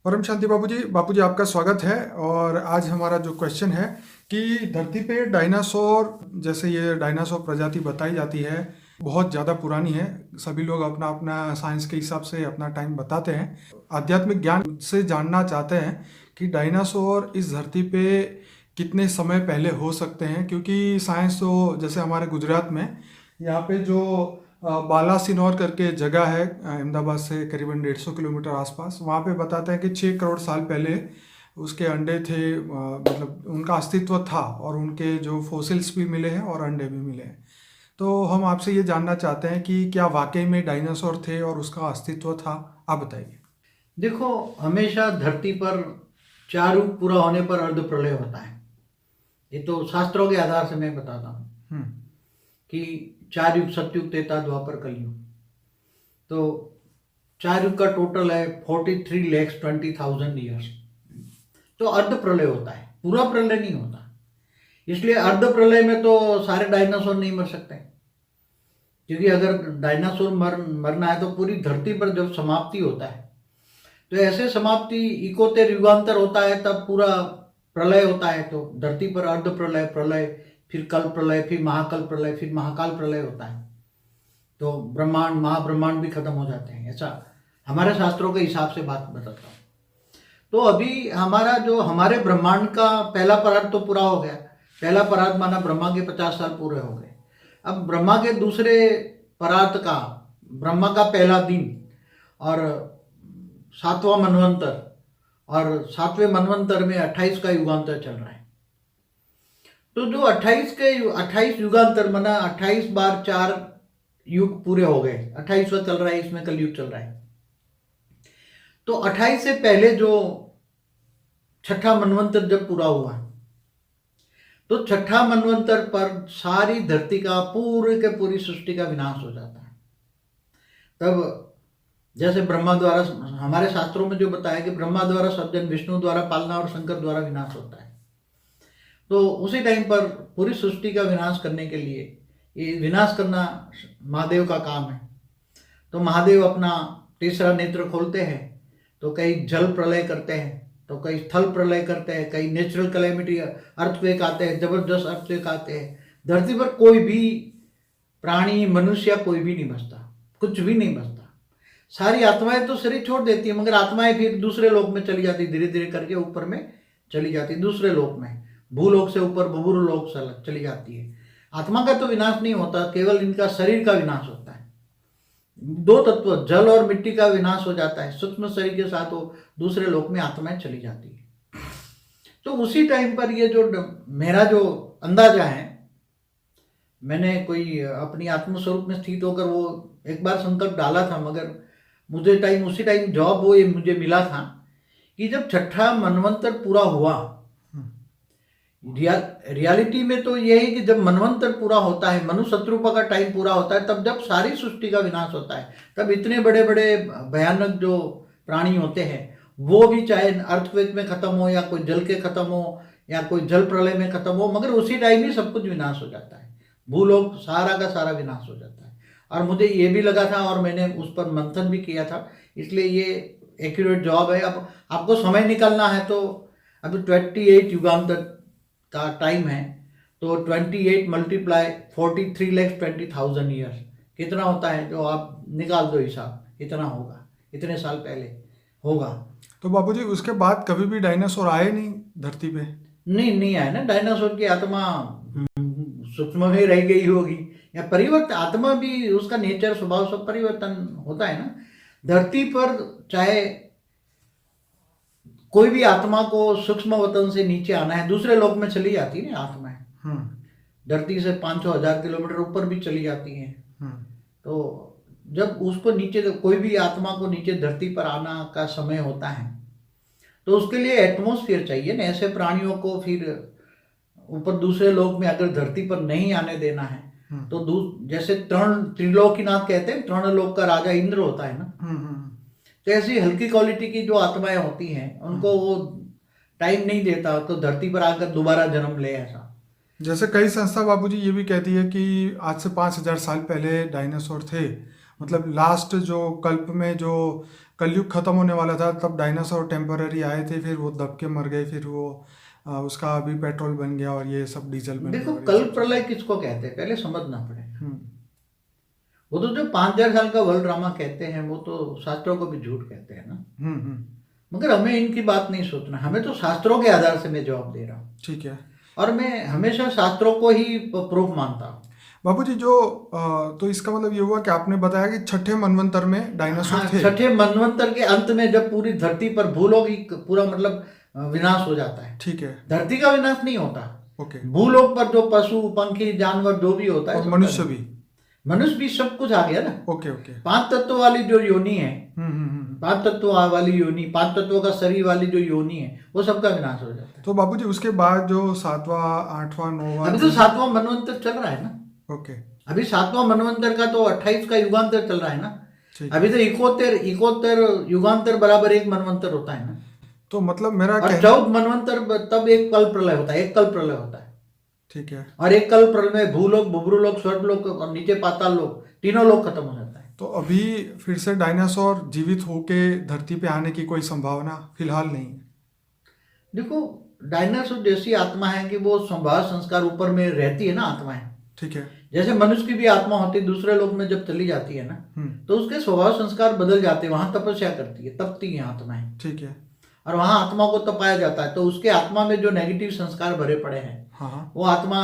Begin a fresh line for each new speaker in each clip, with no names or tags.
परम शांति बापूजी आपका स्वागत है। और आज हमारा जो क्वेश्चन है कि धरती पे डायनासोर, जैसे ये डायनासोर प्रजाति बताई जाती है, बहुत ज़्यादा पुरानी है। सभी लोग अपना अपना साइंस के हिसाब से अपना टाइम बताते हैं। आध्यात्मिक ज्ञान से जानना चाहते हैं कि डायनासोर इस धरती पे कितने समय पहले हो सकते हैं, क्योंकि साइंस तो जैसे हमारे गुजरात में यहाँ पे जो बालासिनोर करके जगह है, अहमदाबाद से करीबन 150 किलोमीटर आसपास, वहाँ पे बताते हैं कि 6 करोड़ साल पहले उसके अंडे थे, मतलब उनका अस्तित्व था, और उनके जो फोसिल्स भी मिले हैं और अंडे भी मिले हैं। तो हम आपसे ये जानना चाहते हैं कि क्या वाकई में डायनासोर थे और उसका अस्तित्व था। आप बताइए।
देखो, हमेशा धरती पर चार युग पूरा होने पर अर्ध प्रलय होता है। ये तो शास्त्रों के आधार से मैं बताता हूँ
हम्म।
कि चार युग, सतयुग, त्रेता, द्वापर, कलयुग। तो चार युग का टोटल है 43,20,000 ईयर्स। तो अर्ध प्रलय होता है, पूरा प्रलय नहीं होता। इसलिए अर्ध प्रलय में तो सारे डायनासोर नहीं मर सकते, क्योंकि अगर डायनासोर मरना है तो पूरी धरती पर जब समाप्ति होता है, तो ऐसे समाप्ति इकोत्तर युगांतर होता है, तब पूरा प्रलय होता है। तो धरती पर अर्ध प्रलय, प्रलय, फिर कल प्रलय, फिर महाकल प्रलय, फिर महाकाल प्रलय होता है। तो ब्रह्मांड, महाब्रह्मांड भी खत्म हो जाते हैं। ऐसा हमारे शास्त्रों के हिसाब से बात बताता हूँ। तो अभी हमारे ब्रह्मांड का पहला परार्थ तो पूरा हो गया। पहला परार्थ माना ब्रह्मा के 50 साल पूरे हो गए। अब ब्रह्मा के दूसरे परार्थ का, ब्रह्मा का पहला दिन और 7वां मनवंतर, और 7वें मनवंतर में 28 का युगांतर चल रहा है। तो जो 28 युगांतर माना 28 बार 4 युग पूरे हो गए। 28वां चल रहा है, इसमें कलयुग चल रहा है। तो 28 से पहले जो छठा मनवंतर जब पूरा हुआ, तो छठा मनवंतर पर सारी धरती का, पूरे के पूरी सृष्टि का विनाश हो जाता है। तब जैसे ब्रह्मा द्वारा, हमारे शास्त्रों में जो बताया कि ब्रह्मा द्वारा सर्जन, विष्णु द्वारा पालना और शंकर द्वारा विनाश होता है। तो उसी टाइम पर पूरी सृष्टि का विनाश करने के लिए, ये विनाश करना महादेव का काम है। तो महादेव अपना तीसरा नेत्र खोलते हैं, तो कई जल प्रलय करते हैं, तो कई स्थल प्रलय करते हैं, कई नेचुरल कैलेमिटी, अर्थक्वेक आते हैं, जबरदस्त अर्थक्वेक आते हैं। धरती पर कोई भी प्राणी, मनुष्य कोई भी नहीं बचता, कुछ भी नहीं बचता। सारी आत्माएं तो शरीर छोड़ देती है, मगर आत्माएं फिर दूसरे लोक में चली जाती, धीरे धीरे करके ऊपर में चली जाती, दूसरे लोक में, भूलोक से ऊपर भूर लोक से चली जाती है। आत्मा का तो विनाश नहीं होता, केवल इनका शरीर का विनाश होता है। दो तत्व, जल और मिट्टी का विनाश हो जाता है। सूक्ष्म शरीर के साथ वो दूसरे लोक में आत्माएं चली जाती है। तो उसी टाइम पर ये जो मेरा जो अंदाजा है, मैंने कोई अपनी आत्मस्वरूप में स्थित होकर वो एक बार संकल्प डाला था, मगर मुझे उसी टाइम जॉब वो ये मुझे मिला था कि जब छठा मनवंतर पूरा हुआ, रियलिटी में तो ये है कि जब मनवंतर पूरा होता है, मनुष्य शत्रुपा का टाइम पूरा होता है, तब जब सारी सृष्टि का विनाश होता है, तब इतने बड़े बड़े भयानक जो प्राणी होते हैं, वो भी चाहे अर्थक्वेक में खत्म हो, या कोई जल के खत्म हो, या कोई जल प्रलय में खत्म हो, मगर उसी टाइम ही सब कुछ विनाश हो जाता है। भूलोक सारा का सारा विनाश हो जाता है। और मुझे ये भी लगा था, और मैंने उस पर मंथन भी किया था, इसलिए ये एक्यूरेट जॉब है। अब आपको समय निकालना है तो अभी 28 युगांतर का टाइम है, तो 28 मल्टीप्लाई 43,20,000 ईयर्स कितना होता है, जो आप निकाल दो हिसाब, इतना होगा, इतने साल पहले होगा।
तो बापूजी उसके बाद कभी भी डायनासोर आए नहीं धरती पे?
नहीं आए ना। डायनासोर की आत्मा सूक्ष्म में रह गई होगी, या परिवर्तन, आत्मा भी, उसका नेचर, स्वभाव सब परिवर्तन होता है ना। धरती पर चाहे कोई भी आत्मा को सूक्ष्म वतन से नीचे आना है, दूसरे लोक में चली जाती है ना आत्माएं। धरती से 500,000 किलोमीटर ऊपर भी चली जाती हैं। तो जब उसको नीचे, कोई भी आत्मा को नीचे धरती पर आना का समय होता है, तो उसके लिए एटमॉस्फेयर चाहिए ना। ऐसे प्राणियों को फिर ऊपर दूसरे लोक में अगर धरती पर नहीं आने देना है, तो जैसे त्रिलोकीनाथ कहते हैं, 3 लोक का राजा इंद्र होता है ना। तो ऐसी हल्की क्वालिटी की जो आत्माएं होती हैं, उनको वो टाइम नहीं देता, तो धरती पर आकर दोबारा जन्म ले। ऐसा
जैसे कई संस्था बापूजी ये भी कहती है कि आज से 5,000 साल पहले डायनासोर थे, मतलब लास्ट जो कल्प में जो कलयुग खत्म होने वाला था तब डायनासोर टेम्पररी आए थे, फिर वो दब के मर गए, फिर वो उसका अभी पेट्रोल बन गया और ये सब डीजल बन
देखो
गया और ये
कल
सब
प्रलय
चीजें।
किसको कहते हैं पहले समझना पड़ेगा।
हम्म।
वो तो जो 5,000 साल का वर्ल्ड ड्रामा कहते हैं वो तो शास्त्रों को भी झूठ कहते हैं ना।
हम्म।
मगर हमें इनकी बात नहीं सोचना, हमें तो शास्त्रों के आधार से मैं जवाब दे रहा हूँ,
ठीक है
और मैं हमेशा शास्त्रों को ही प्रूफ मानता हूँ।
बाबूजी। जो तो इसका मतलब ये हुआ कि आपने बताया कि छठे मनवंतर में डायनासोर
हाँ,
थे।
छठे मनवंतर के अंत में जब पूरी धरती पर भूलोक ही पूरा मतलब विनाश हो जाता है।
ठीक है।
धरती का विनाश नहीं होता,
ओके।
भूलोक पर जो पशु पंखी जानवर जो भी होता है
और
सबका
मनुष्य
विनाश।
भी।
मनुष्य भी सब कुछ आ गया ना।
Okay okay.
5 तत्व वाली जो योनि है,
हम्म।
5 तत्व वाली योनि, 5 तत्वों का शरीर वाली जो योनि है, वो सबका विनाश हो जाता है।
तो बाबूजी उसके बाद जो 7वां 8वां 9वां
अभी तो 7वां मनवंतर चल रहा है ना।
ओके।
अभी 7वां मनवंतर का तो 28 का युगांतर चल रहा है ना।
ठीक।
अभी तो 71 युगांतर बराबर एक मनवंतर होता है ना।
तो मतलब मेरा
और
कहना
14 मनवंतर तब एक कल प्रलय होता है, एक कल प्रलय होता है।
ठीक है।
और एक कल प्रलय में भूलोक, बुभुलोक, स्वर्गलोक और नीचे पाताल लोक, तीनों लोग खत्म हो जाता है।
तो अभी फिर से डायनासोर जीवित होके धरती पे आने की कोई संभावना फिलहाल नहीं है।
देखो डायनासोर जैसी आत्मा है कि वो स्वभाव संस्कार ऊपर में रहती है ना आत्माएं।
ठीक है।
जैसे मनुष्य की भी आत्मा होती है, दूसरे लोक में जब चली जाती है ना, तो उसके स्वभाव संस्कार बदल जाते हैं, वहां तपस्या करती है, तपती है आत्माएं।
ठीक है।
और वहां आत्मा को तपाया जाता है, तो उसके आत्मा में जो नेगेटिव संस्कार भरे पड़े हैं,
हाँ।
वो आत्मा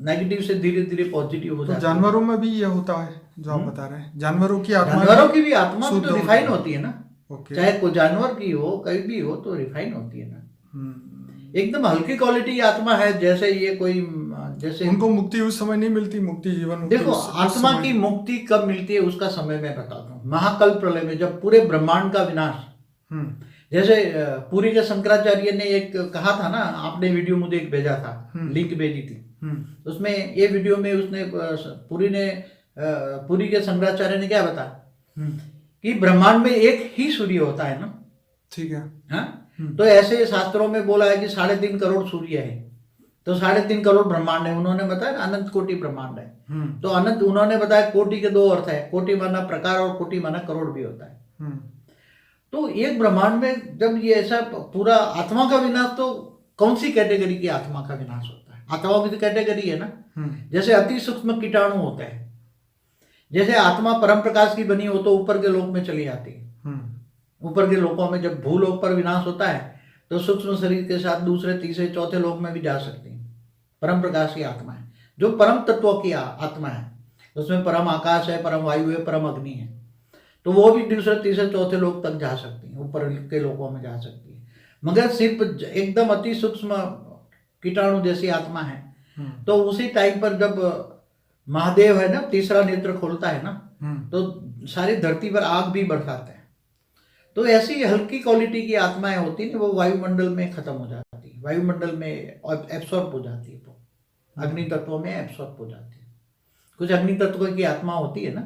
नेगेटिव से धीरे धीरे पॉजिटिव हो
तो
जाती है।
जानवरों में भी ये होता है जो आप बता रहे हैं, जानवरों की आत्मा
जानवरों की भी आत्मा भी
शुद्ध
तो
होती
रिफाइन
है।
होती है ना।
ओके।
चाहे कोई जानवर की हो, कहीं भी हो, तो रिफाइन होती है ना। एकदम हल्की क्वालिटी की आत्मा है, जैसे ये कोई जैसे
उनको मुक्ति उस समय नहीं मिलती, मुक्ति जीवन मुक्ति
देखो
उस
आत्मा
समय
की मुक्ति कब मिलती है उसका समय मैं बताता हूँ। महाकल प्रलय में जब पूरे ब्रह्मांड का विनाश, जैसे पुरी के शंकराचार्य ने एक कहा था ना, आपने वीडियो मुझे एक भेजा था, लिंक भेजी थी, उसमें ये वीडियो में उसने पुरी के शंकराचार्य ने क्या बताया कि ब्रह्मांड में एक ही सूर्य होता है ना।
ठीक है।
हाँ, तो ऐसे शास्त्रों में बोला है कि 3.5 करोड़ सूर्य है, तो 3.5 करोड़ ब्रह्मांड है। उन्होंने बताया अनंत कोटि ब्रह्मांड है। तो अनंत उन्होंने बताया कोटि के 2 अर्थ है, कोटि माना प्रकार और कोटि माना करोड़ भी होता है। तो एक ब्रह्मांड में जब ये ऐसा पूरा आत्मा का विनाश, तो कौन सी कैटेगरी की आत्मा का विनाश होता है? आत्माओं की तो कैटेगरी है ना। जैसे अति सूक्ष्म कीटाणु होते हैं, जैसे आत्मा परम प्रकाश की बनी हो तो ऊपर के लोक में चली जाती है। ऊपर के लोकों में जब भूलोक पर विनाश होता है तो सूक्ष्म शरीर के साथ दूसरे तीसरे चौथे लोक में भी जा सकती है। परम प्रकाश की आत्मा है, जो परम तत्वों की आत्मा है, उसमें परम आकाश है, परम वायु है, परम अग्नि है, तो वो भी दूसरे तीसरे चौथे लोक तक जा सकती है, ऊपर के लोकों में जा सकती है। मगर सिर्फ एकदम अति सूक्ष्म कीटाणु जैसी आत्मा है, तो उसी टाइम पर जब महादेव है ना, तीसरा नेत्र खोलता है ना, तो सारी धरती पर आग भी बरसाते हैं। तो ऐसी हल्की क्वालिटी की आत्माएं होती है, वो वायुमंडल में खत्म हो जाती है, वायुमंडल में एब्सॉर्ब हो जाती है, वो अग्नि तत्वों में एब्सॉर्ब हो जाती है। कुछ अग्नि तत्व की आत्मा होती है ना,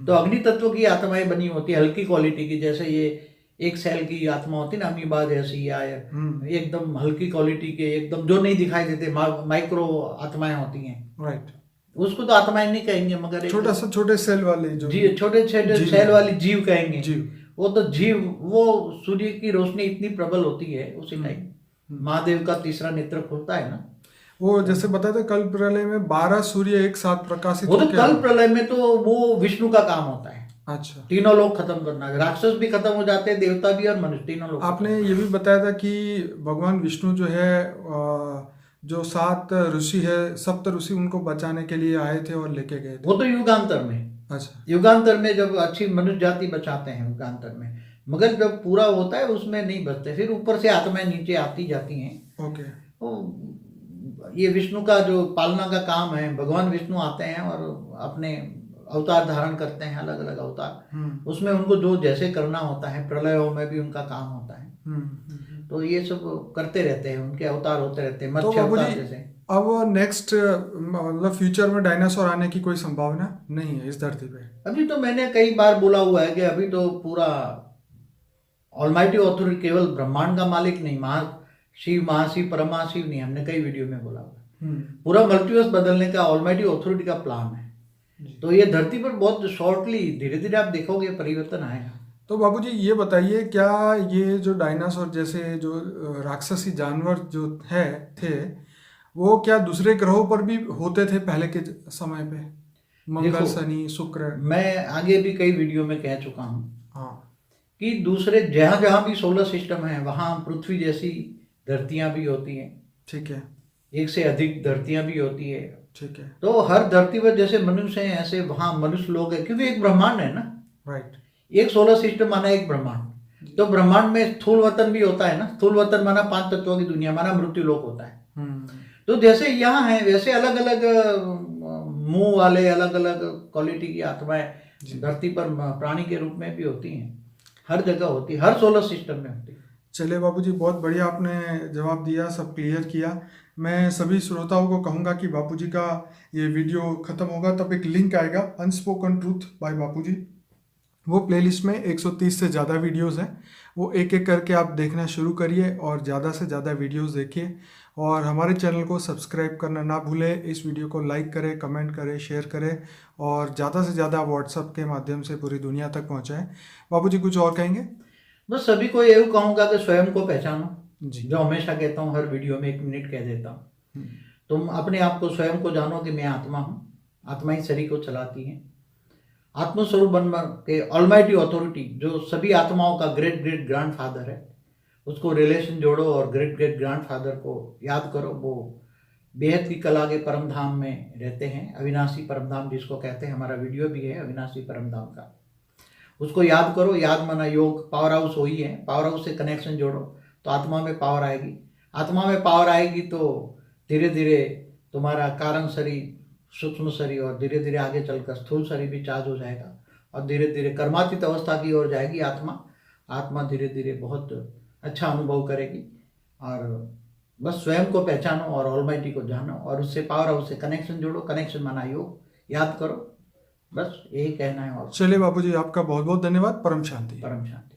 तो अग्नि तत्व की आत्माएं बनी होती है हल्की क्वालिटी की, जैसे ये एक सेल की आत्मा होती है ना, अमीबा जैसी, या एकदम हल्की क्वालिटी के, एकदम जो नहीं दिखाई देते, माइक्रो आत्माएं होती हैं।
राइट।
उसको तो आत्माएं नहीं कहेंगे, मगर
छोटे सेल वाले जो
छोटे सेल वाली जीव कहेंगे।
जीव,
वो तो जीव, वो सूर्य की रोशनी इतनी प्रबल होती है उसी टाइम महादेव का तीसरा नेत्र खुलता है ना।
वो जैसे बताते कल प्रलय में 12 सूर्य एक साथ प्रकाशित
वो तो कल प्रलय में तो वो विष्णु का काम होता है।
अच्छा।
तीनों लोग खत्म करना, राक्षस भी खत्म हो जाते हैं, देवता भी और मनुष्य, तीनों लोग।
आपने ये भी बताया था कि भगवान विष्णु जो है जो 7 ऋषि है, सप्त ऋषि, उनको बचाने के लिए आए थे और लेके गए थे।
वो तो युगांतर में।
अच्छा।
युगांतर में जब अच्छी मनुष्य जाति बचाते हैं युगांतर में, मगर जब पूरा होता है उसमें नहीं बचते, फिर ऊपर से आत्माएं नीचे आती जाती हैं।
ओके।
तो ये विष्णु का जो पालना का काम है, भगवान विष्णु आते हैं और अपने अवतार धारण करते हैं, अलग अलग अवतार, उसमें उनको जो जैसे करना होता है, प्रलयों में भी उनका काम होता है। तो ये सब करते रहते हैं, उनके अवतार होते रहते हैं, मत्स्य अवतार जैसे।
अब नेक्स्ट मतलब फ्यूचर में डायनासोर आने की कोई संभावना नहीं है इस धरती पे?
अभी तो मैंने कई बार बोला हुआ है कि अभी तो पूरा ऑलमाइटी ऑथोरिटी, केवल ब्रह्मांड का मालिक नहीं, शिव, महाशिव, परमाशिव नहीं, हमने कई वीडियो में बोला हुआ है। पूरा मल्टीवर्स बदलने का ऑलमाइटी ऑथोरिटी का प्लान है। तो ये धरती पर बहुत शॉर्टली धीरे धीरे आप देखोगे परिवर्तन आएगा।
तो बाबूजी ये बताइए, क्या ये जो डायनासोर जैसे जो राक्षसी जानवर जो है थे, वो क्या दूसरे ग्रहों पर भी होते थे पहले के समय पे? मंगल,
देखो,
शनि, शुक्र।
मैं आगे भी कई वीडियो में कह चुका हूँ
हाँ।
कि दूसरे जहाँ जहाँ भी सोलर सिस्टम है वहाँ पृथ्वी जैसी धरतियाँ भी होती हैं,
ठीक है।
एक से अधिक धरतियाँ भी होती है।
ठीक है।
तो हर धरती पर जैसे मनुष्य हैं ऐसे वहाँ मनुष्य लोग हैं, क्योंकि एक ब्रह्मांड है ना।
राइट।
एक सोलर सिस्टम माना एक ब्रह्मांड। तो ब्रह्मांड में स्थूल वतन भी होता है ना। स्थूल वतन माना 5 तत्वों की दुनिया माना मृत्यु लोक होता है। तो जैसे यहाँ है वैसे अलग अलग मुंह वाले अलग अलग क्वालिटी की आत्माएं धरती पर प्राणी के रूप में भी होती हैं। हर जगह होती है, हर सोलर सिस्टम में होती है।
चलिए बाबूजी, बहुत बढ़िया आपने जवाब दिया, सब क्लियर किया। मैं सभी श्रोताओं को कहूँगा कि बापूजी का ये वीडियो ख़त्म होगा तब एक लिंक आएगा, अनस्पोकन ट्रूथ बाय बापूजी। वो प्लेलिस्ट में 130 से ज़्यादा वीडियोस हैं, वो एक एक करके आप देखना शुरू करिए और ज़्यादा से ज़्यादा वीडियोस देखिए। और हमारे चैनल को सब्सक्राइब करना ना भूलें। इस वीडियो को लाइक करें, कमेंट करें, शेयर करें और ज़्यादा से ज़्यादा व्हाट्सएप के माध्यम से पूरी दुनिया तक पहुँचाएँ। बापूजी कुछ और कहेंगे?
बस सभी को यही कहूँगा कि स्वयं को पहचानो
जी।
जो हमेशा कहता हूँ, हर वीडियो में 1 मिनट कह देता हूँ। तुम अपने आप को स्वयं को जानो कि मैं आत्मा हूँ, आत्मा ही शरीर को चलाती है। आत्मस्वरूप बन के ऑलमाइटी अथॉरिटी जो सभी आत्माओं का ग्रेट ग्रेट ग्रैंडफादर है, उसको रिलेशन जोड़ो और ग्रेट ग्रेट ग्रैंडफादर को याद करो। वो बेहद की कला के परम धाम में रहते हैं, अविनाशी परम धाम जिसको कहते हैं। हमारा वीडियो भी है अविनाशी परम धाम का, उसको याद करो। याद माना योग, पावर हाउस वही है। पावर हाउस से कनेक्शन जोड़ो तो आत्मा में पावर आएगी। आत्मा में पावर आएगी तो धीरे धीरे तुम्हारा कारण शरीर, सूक्ष्म शरीर और धीरे धीरे आगे चलकर स्थूल शरीर भी चार्ज हो जाएगा और धीरे धीरे कर्मातीत अवस्था की ओर जाएगी आत्मा धीरे धीरे बहुत अच्छा अनुभव करेगी। और बस स्वयं को पहचानो और ऑलमाइटी को जानो और उससे पावर हाउस से कनेक्शन जोड़ो। कनेक्शन माना योग, याद करो। बस यही कहना है। और
चलिए बापूजी, आपका बहुत बहुत धन्यवाद। परम शांति।
परम शांति।